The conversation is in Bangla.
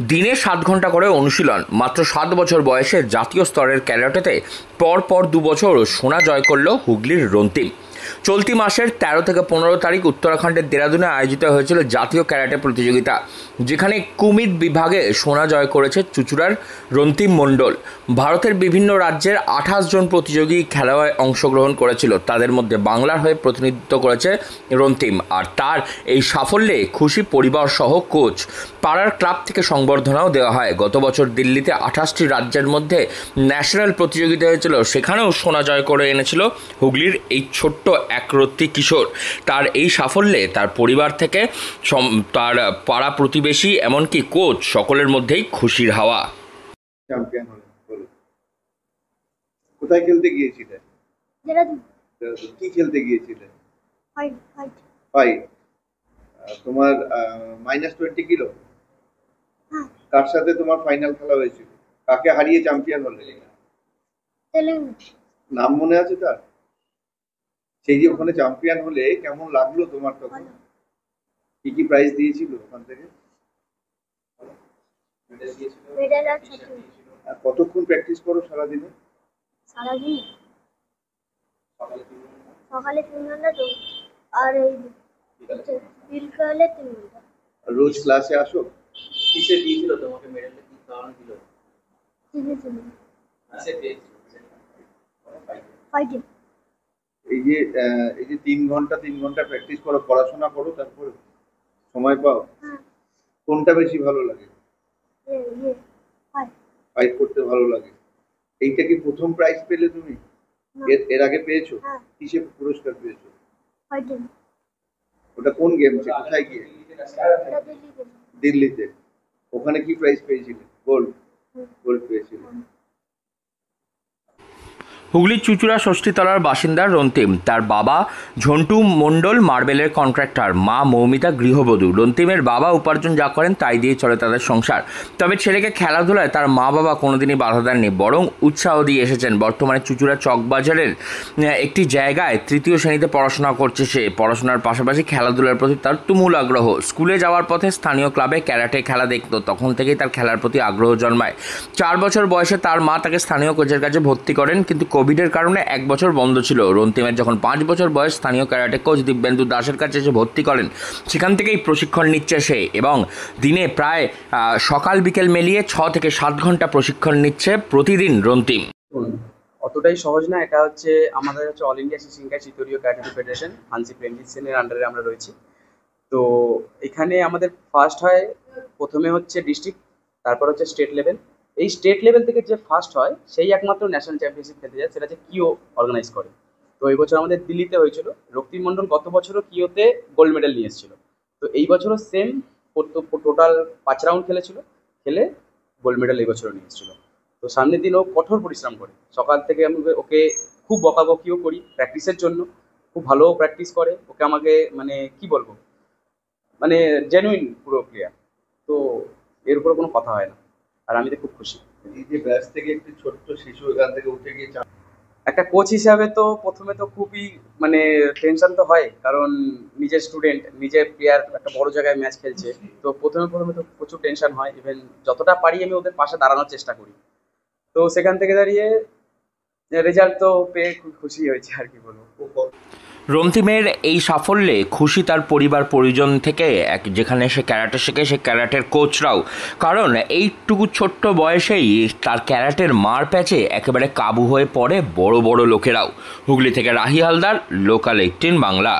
দিনে 7 ঘন্টা করে অনুশীলন, মাত্র 7 বছর বয়সে জাতীয় স্তরের ক্যারাটেতে পরপর 2 বছর সোনা জয় করল হুগলির রন্তিম। চলতি মাসের 13 থেকে 15 তারিখ উত্তরাখণ্ডের দেরাদুনে আয়োজিত হয়েছিল জাতীয় ক্যারাটে প্রতিযোগিতা, যেখানে কুমিদ বিভাগে সোনা জয় করেছে চুঁচুড়ার রন্তিম মণ্ডল। ভারতের বিভিন্ন রাজ্যের 28 জন প্রতিযোগী খেলায় অংশগ্রহণ করেছিল, তাদের মধ্যে বাংলার হয়ে প্রতিনিধিত্ব করেছে রন্তিম। আর তার এই সাফল্যে খুশি পরিবার সহ কোচ। পাড়ার ক্লাব থেকে সংবর্ধনাও দেওয়া হয়। গত বছর দিল্লিতে 28টি রাজ্যের মধ্যে ন্যাশনাল প্রতিযোগিতা হয়েছিল, সেখানেও সোনা জয় করে এনেছিল হুগলির এই ছোট্ট একরত্তি কিশোর। তার এই সাফল্যে তার পরিবার থেকে তার পাড়া প্রতিবেশী এমনকি কোচ সকলের মধ্যেই খুশির হাওয়া। চ্যাম্পিয়ন হলেন, বলো কোথায় খেলতে গিয়েছিলে? কি খেলতে গিয়েছিলে? ফাইট। তোমার -20 কিলো। কার সাথে তোমার ফাইনাল খেলা হয়েছিল? কাকে হারিয়ে চ্যাম্পিয়ন হলে? নাম মনে আছে তার? সেই যে ওখানে চ্যাম্পিয়ন হলে কেমন লাগলো তোমার তখন? কি কি প্রাইজ দিয়েছিল ওখান থেকে? কতক্ষণ প্র্যাকটিস করো সারাদিনে? সারাদিন সকালে 3 ঘন্টা তো, আর এই বিকালে 3 ঘন্টা। রোজ ক্লাসে আসো? কিসে দিয়েছিল তোমাকে মেডেলটা, কি কারণে দিল? ফাইটিং। এই যে 3 ঘন্টা প্র্যাকটিস করো, পড়াশোনা করো, তারপরে সময় পাও? কোনটা বেশি ভালো লাগে? ফাইট করতে ভালো লাগে। এইটা কি প্রথম প্রাইজ পেলে তুমি? এর আগে পেয়েছো? কিসে পুরস্কার পেয়েছো? ফাইটিং। ওটা কোন গেম ছিল? কোথায় গিয়ে? দিল্লিতে। ওখানে কি প্রাইজ পেয়েছিলে? গোল্ড পেয়েছিলে। হুগলির চুঁচুড়া ষষ্ঠীতলার বাসিন্দা রন্তিম। তার বাবা ঝন্টু মণ্ডল মার্বেলের কন্ট্রাক্টর, মা মৌমিতা গৃহবধূ। রন্তিমের বাবা উপার্জন যা করেন তাই দিয়ে চলে তাদের সংসার। তবে ছেলেকে খেলাধুলায় তার মা বাবা কোনোদিনই বাধা দেননি, বরং উৎসাহ দিয়ে এসেছেন। বর্তমানে চুঁচুড়া চকবাজারের একটি জায়গায় 3য় শ্রেণীতে পড়াশোনা করছে সে। পড়াশোনার পাশাপাশি খেলাধুলার প্রতি তার তুমুল আগ্রহ। স্কুলে যাওয়ার পথে স্থানীয় ক্লাবে ক্যারাটে খেলা দেখত, তখন থেকেই তার খেলার প্রতি আগ্রহ জন্মায়। 4 বছর বয়সে তার মা তাকে স্থানীয় কোচের কাছে ভর্তি করেন, কিন্তু কোভিডের কারণে 1 বছর বন্ধ ছিল। রন্তিমের যখন 5 বছর বয়স, স্থানীয় ক্যারাটে কোচ দিব্যেন্দু দাসের কাছে এসে ভর্তি করেন। সেখান থেকেই প্রশিক্ষণ নিচ্ছে সে, এবং দিনে প্রায় সকাল বিকেল মিলিয়ে 6 থেকে 7 ঘন্টা প্রশিক্ষণ নিচ্ছে প্রতিদিন রন্তিম। অতটাই সহজ না। এটা হচ্ছে আমাদের অল ইন্ডিয়া শিশিঙ্কা চিতরীয় ক্যারাটে ফেডারেশন, হানসি প্রেমজিৎ সেনের আন্ডারে আমরা রয়েছি। তো এখানে আমাদের ফার্স্ট হয়, প্রথমে হচ্ছে ডিস্ট্রিক্ট, তারপর হচ্ছে স্টেট লেভেল। এই স্টেট লেভেল থেকে যে ফার্স্ট হয় সেই একমাত্র ন্যাশনাল চ্যাম্পিয়নশিপ খেলতে যায়, সেটা হচ্ছে কিও অর্গানাইজ করে। তো এই বছর আমাদের দিল্লিতে হয়েছিল। রক্তিম মণ্ডল গত বছরও কিওতে গোল্ড মেডেল নিয়ে এসেছিল। তো এই বছরও সেম টোটাল 5 রাউন্ড খেলেছিল, খেলে গোল্ড মেডেল এই বছরও নিয়ে এসেছিল। তো সামনের দিন ও কঠোর পরিশ্রম করে। সকাল থেকে আমি ওকে খুব বকাবকিও করি প্র্যাকটিসের জন্য, খুব ভালো প্র্যাকটিস করে। ওকে আমাকে মানে কি বলবো, মানে জেনুইন পুরো প্লেয়ার। তো এর উপরে কোনো কথা হয় না, আর আমি তো খুব খুশি। এই যে ব্যাচ থেকে একটি ছোট্ট শিশু এখান থেকে উঠে গিয়ে একটা কোচ হিসাবে তো প্রথমে তো খুবই মানে টেনশন তো হয়, কারণ নিজের স্টুডেন্ট, নিজের প্লেয়ার একটা বড় জায়গায় ম্যাচ খেলছে। তো প্রথমে তো প্রচুর টেনশন হয়। ইভেন যতটা পারি আমি ওদের পাশে দাঁড়ানোর চেষ্টা করি। তো সেখান থেকে দাঁড়িয়ে রেজাল্ট তো পেয়ে খুব খুশি হয়েছে, আর কি বলবো। রন্তিমের এই সাফল্যে খুশি তার পরিবার পরিজন থেকে, যেখানে সে ক্যারাটে শেখে সে ক্যারাটের কোচরাও। কারণ এইটুকু ছোট্ট বয়সেই তার ক্যারাটের মার প্যাচে একেবারে কাবু হয়ে পড়ে বড় বড় লোকেরাও। হুগলি থেকে রাহি হালদার, লোকাল 18 বাংলা।